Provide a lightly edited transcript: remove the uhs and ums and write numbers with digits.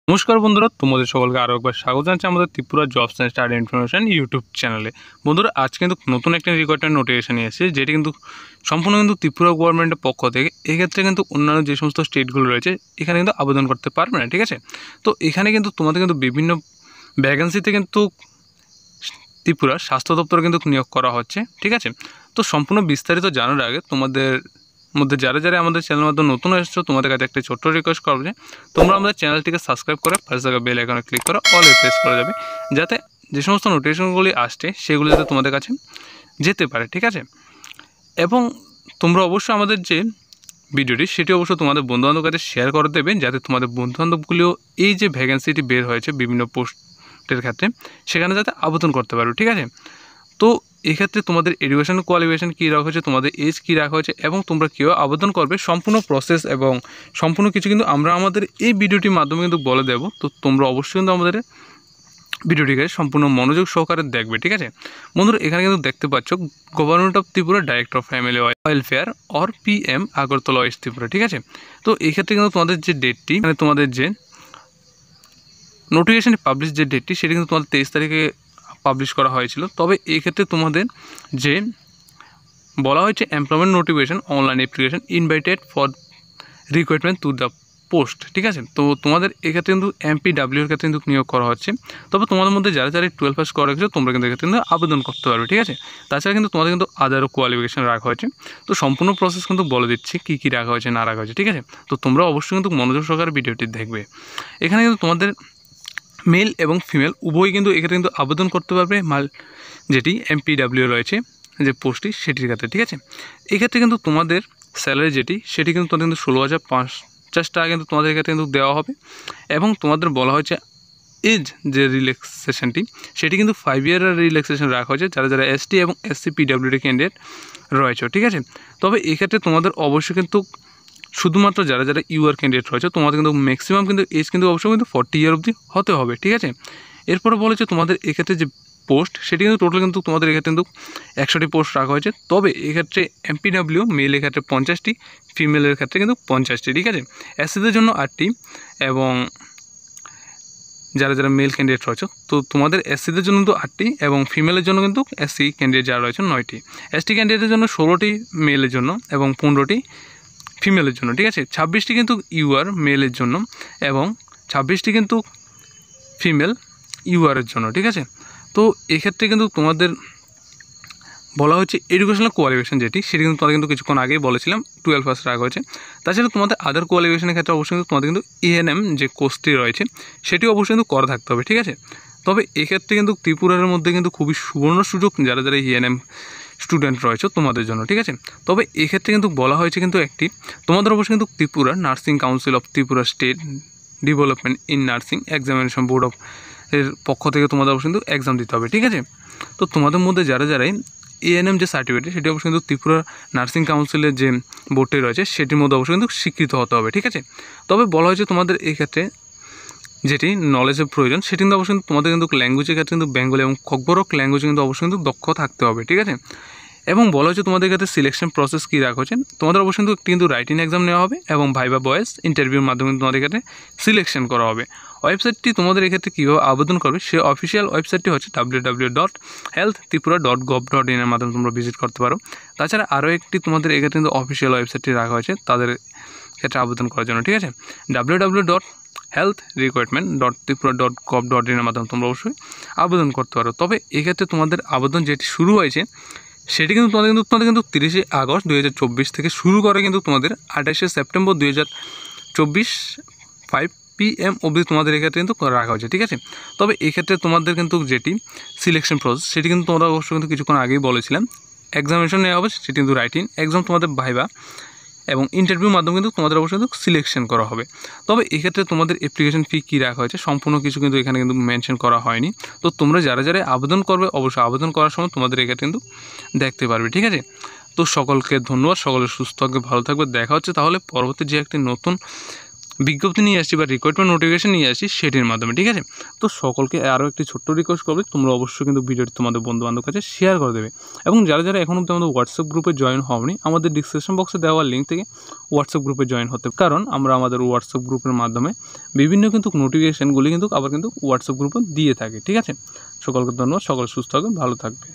নমস্কার বন্ধুরা, তোমাদের সকলকে আরও একবার স্বাগত জানাচ্ছি আমাদের Tripura jobs and study information YouTube চ্যানেলে। বন্ধুরা, আজ কিন্তু নতুন একটা রিক্রুটমেন্ট নোটিফিকেশন এসেছে, যেটি কিন্তু সম্পূর্ণ কিন্তু ত্রিপুরা গভর্নমেন্টের পক্ষ থেকে। এক্ষেত্রে কিন্তু অন্যান্য যে সমস্ত স্টেটগুলো রয়েছে এখানে কিন্তু আবেদন করতে পারবে না, ঠিক আছে। তো এখানে কিন্তু তোমাদের কিন্তু বিভিন্ন ভ্যাকেন্সিতে কিন্তু ত্রিপুরা স্বাস্থ্য দপ্তর কিন্তু নিয়োগ করা হচ্ছে, ঠিক আছে। তো সম্পূর্ণ বিস্তারিত জানার আগে তোমাদের মধ্যে যারা যারা আমাদের চ্যানেলের মাধ্যমে নতুন এসেছো, তোমাদের কাছে একটা ছোট্ট রিকোয়েস্ট করবো যে তোমরা আমাদের চ্যানেলটিকে সাবস্ক্রাইব করে পাশে থাকা বেল আইকনে ক্লিক করে অল প্রেস করা যাবে, যাতে যে সমস্ত নোটিফিকেশনগুলি আসছে সেগুলো যাতে তোমাদের কাছে যেতে পারে, ঠিক আছে। এবং তোমরা অবশ্যই আমাদের যে ভিডিওটি সেটি অবশ্যই তোমাদের বন্ধুবান্ধবের কাছে শেয়ার করে দেবে, যাতে তোমাদের বন্ধুবান্ধবগুলিও এই যে ভ্যাকেন্সিটি বের হয়েছে বিভিন্ন পোস্টের ক্ষেত্রে সেখানে যাতে আবেদন করতে পারবে, ঠিক আছে। তো এক্ষেত্রে তোমাদের এডুকেশন কোয়ালিফিকেশান কী রাখা হয়েছে, তোমাদের এজ কী রাখা হয়েছে এবং তোমরা কীভাবে আবেদন করবে, সম্পূর্ণ প্রসেস এবং সম্পূর্ণ কিছু কিন্তু আমরা আমাদের এই ভিডিওটির মাধ্যমে কিন্তু বলে দেব। তো তোমরা অবশ্যই কিন্তু আমাদের ভিডিওটিকে সম্পূর্ণ মনোযোগ সহকারে দেখবে, ঠিক আছে। বন্ধুরা, এখানে কিন্তু দেখতে পাচ্ছ government of Tripura director of family welfare or PM Agartala West Tripura, ঠিক আছে। তো এক্ষেত্রে কিন্তু তোমাদের যে ডেটটি, মানে তোমাদের যে নোটিফিকেশানে পাবলিশ যে ডেটটি, সেটি কিন্তু তোমাদের 23 তারিখে পাবলিশ করা হয়েছিল। তবে এক্ষেত্রে তোমাদের যে বলা হয়েছে employment notification online application invited for recruitment to the post, ঠিক আছে। তো তোমাদের এক্ষেত্রে কিন্তু MPW এর ক্ষেত্রে কিন্তু নিয়োগ করা হচ্ছে। তবে তোমাদের মধ্যে যারা যারা 12 পাস করা রেখেছো তোমরা কিন্তু এক্ষেত্রে কিন্তু আবেদন করতে পারবে, ঠিক আছে। তাছাড়া কিন্তু তোমাদের কিন্তু আদারও কোয়ালিফিকেশন রাখা হয়েছে। তো সম্পূর্ণ প্রসেস কিন্তু বলে দিচ্ছি কী কী রাখা হয়েছে না রাখা হয়েছে, ঠিক আছে। তো তোমরা অবশ্যই কিন্তু মনোযোগ সহকারে ভিডিওটি দেখবে। এখানে কিন্তু তোমাদের মেল এবং ফিমেল উভয়ই কিন্তু এক্ষেত্রে কিন্তু আবেদন করতে পারবে, যেটি MPW রয়েছে যে পোস্টটি সেটির ক্ষেত্রে, ঠিক আছে। এক্ষেত্রে কিন্তু তোমাদের স্যালারি যেটি সেটি কিন্তু তোমাদের কিন্তু 16,050 টাকা কিন্তু তোমাদের ক্ষেত্রে কিন্তু দেওয়া হবে। এবং তোমাদের বলা হয়েছে এজ যে রিল্যাক্সেশনটি সেটি কিন্তু 5 ইয়ারের রিল্যাক্সেশন রাখা হয়েছে যারা যারা ST এবং SC PWD ক্যান্ডিডেট রয়েছে, ঠিক আছে। তবে এক্ষেত্রে তোমাদের অবশ্যই কিন্তু শুধুমাত্র যারা যারা UR ক্যান্ডিডেট রয়েছে তোমাদের কিন্তু ম্যাক্সিমাম কিন্তু এজ কিন্তু অবশ্যই কিন্তু 40 ইয়ার অবধি হতে হবে, ঠিক আছে। এরপরে বলেছে তোমাদের এক্ষেত্রে যে পোস্ট সেটি কিন্তু টোটাল কিন্তু তোমাদের এক্ষেত্রে কিন্তু 100টি পোস্ট রাখা হয়েছে। তবে এক্ষেত্রে MPW মেলের ক্ষেত্রে 50টি, ফিমেলের ক্ষেত্রে কিন্তু 50টি, ঠিক আছে। SCদের জন্য 8টি এবং যারা যারা মেল ক্যান্ডিডেট রয়েছে তো তোমাদের SCদের জন্য কিন্তু 8টি এবং ফিমেলের জন্য কিন্তু SC ক্যান্ডিডেট যারা রয়েছে 9টি, ST ক্যান্ডিডেটের জন্য 16টি মেলের জন্য এবং 15টি ফিমেলের জন্য, ঠিক আছে। 26টি কিন্তু UR মেলের জন্য এবং 26টি কিন্তু ফিমেল UR-এর জন্য, ঠিক আছে। তো এক্ষেত্রে কিন্তু তোমাদের বলা হচ্ছে এডুকেশনাল কোয়ালিফিকেশান যেটি সেটি কিন্তু তোমাদের কিন্তু কিছুক্ষণ আগেই বলেছিলাম 12 পাস রাখা হয়েছে। তাছাড়া তোমাদের আদার কোয়ালিফিকেশনের ক্ষেত্রে অবশ্যই কিন্তু তোমাদের কিন্তু ANM যে কোর্সটি রয়েছে সেটি অবশ্যই কিন্তু করা থাকতে হবে, ঠিক আছে। তবে এক্ষেত্রে কিন্তু ত্রিপুরার মধ্যে কিন্তু খুবই সুবর্ণ সুযোগ যারা যারা ANM স্টুডেন্ট রয়েছে তোমাদের জন্য, ঠিক আছে। তবে এক্ষেত্রে কিন্তু বলা হয়েছে কিন্তু একটি তোমাদের অবশ্যই কিন্তু Tripura nursing council of Tripura state development in nursing examination board of এর পক্ষ থেকে তোমাদের অবশ্যই কিন্তু এক্সাম দিতে হবে, ঠিক আছে। তো তোমাদের মধ্যে যারা যারাই ANM যে সার্টিফিকেট সেটি অবশ্যই কিন্তু ত্রিপুরা নার্সিং কাউন্সিলের যে বোর্ডটি রয়েছে সেটির মধ্যে অবশ্যই কিন্তু স্বীকৃত হতে হবে, ঠিক আছে। তবে বলা হয়েছে তোমাদের এই ক্ষেত্রে যেটি নলেজের প্রয়োজন সেটি কিন্তু অবশ্যই তোমাদের কিন্তু ল্যাঙ্গুয়েজের ক্ষেত্রে কিন্তু বেঙ্গলি এবং খকবরক ল্যাঙ্গুয়েজ কিন্তু অবশ্যই কিন্তু দক্ষ থাকতে হবে, ঠিক আছে। এবং বলা হয়েছে তোমাদের ক্ষেত্রে সিলেকশন প্রসেস কী রাখা হয়েছে, তোমাদের অবশ্যই কিন্তু রাইটিং এক্সাম নেওয়া হবে এবং ভাইবা ভয়েস ইন্টারভিউর মাধ্যমে তোমাদের ক্ষেত্রে সিলেকশন করা হবে। ওয়েবসাইটটি তোমাদের এক্ষেত্রে কীভাবে আবেদন করবে সে অফিসিয়াল ওয়েবসাইটটি হচ্ছে www.healthtripura.gov.in এর মাধ্যমে তোমরা ভিজিট করতে পারো। তাছাড়া আরও একটি তোমাদের এক্ষেত্রে কিন্তু অফিসিয়াল ওয়েবসাইটটি রাখা হয়েছে তাদের ক্ষেত্রে আবেদন করার জন্য, ঠিক আছে। www.healthrecruitment.tripura.gov.in এর মাধ্যমে তোমরা অবশ্যই আবেদন করতে পারো। তবে এক্ষেত্রে তোমাদের আবেদন যেটি শুরু হয়েছে সেটি কিন্তু তোমাদের কিন্তু 30শে আগস্ট 2024 থেকে শুরু করে কিন্তু তোমাদের 28শে সেপ্টেম্বর 2024 5 PM অবধি তোমাদের এক্ষেত্রে কিন্তু রাখা হয়েছে, ঠিক আছে। তবে এক্ষেত্রে তোমাদের কিন্তু যেটি সিলেকশন প্রসেস সেটি কিন্তু তোমরা অবশ্যই কিন্তু কিছুক্ষণ আগেই বলেছিলাম এক্সামিনেশন নেওয়া হবে, সেটি কিন্তু রাইটিং এক্সাম তোমাদের ভাইবা এবং ইন্টারভিউর মাধ্যমে কিন্তু তোমাদের অবশ্যই কিন্তু সিলেকশন করা হবে। তবে এক্ষেত্রে তোমাদের অ্যাপ্লিকেশন ফি কী রাখা হয়েছে সম্পূর্ণ কিছু কিন্তু এখানে কিন্তু মেনশন করা হয়নি। তো তোমরা যারা যারা আবেদন করবে অবশ্যই আবেদন করার সময় তোমাদের এক্ষেত্রে কিন্তু দেখতে পারবে, ঠিক আছে। তো সকলকে ধন্যবাদ, সকলে সুস্থ থাকবে, ভালো থাকবে। দেখা হচ্ছে তাহলে পরবর্তী যে একটি নতুন বিজ্ঞপ্তি নিয়ে আসছি বা রিক্রুটমেন্ট নোটিফিকেশন নিয়ে আসছি সেটির মাধ্যমে, ঠিক আছে। তো সকলকে আরও একটি ছোট্ট রিকোয়েস্ট করবে, তোমরা অবশ্যই কিন্তু ভিডিওটি তোমাদের বন্ধুবান্ধব কাছে শেয়ার করে দেবে এবং যারা যারা এখন অবধি আমাদের হোয়াটসঅ্যাপ গ্রুপে জয়েন হওনি, আমাদের ডিসক্রিপশন বক্সে দেওয়া লিঙ্ক থেকে হোয়াটসঅ্যাপ গ্রুপে জয়েন হতে, কারণ আমরা আমাদের হোয়াটসঅ্যাপ গ্রুপের মাধ্যমে বিভিন্ন কিন্তু নোটিফিকেশানগুলি কিন্তু আবার কিন্তু হোয়াটসঅ্যাপ গ্রুপে দিয়ে থাকি, ঠিক আছে। সকলকে ধন্যবাদ, সকল সুস্থ থাকবে, ভালো থাকবে।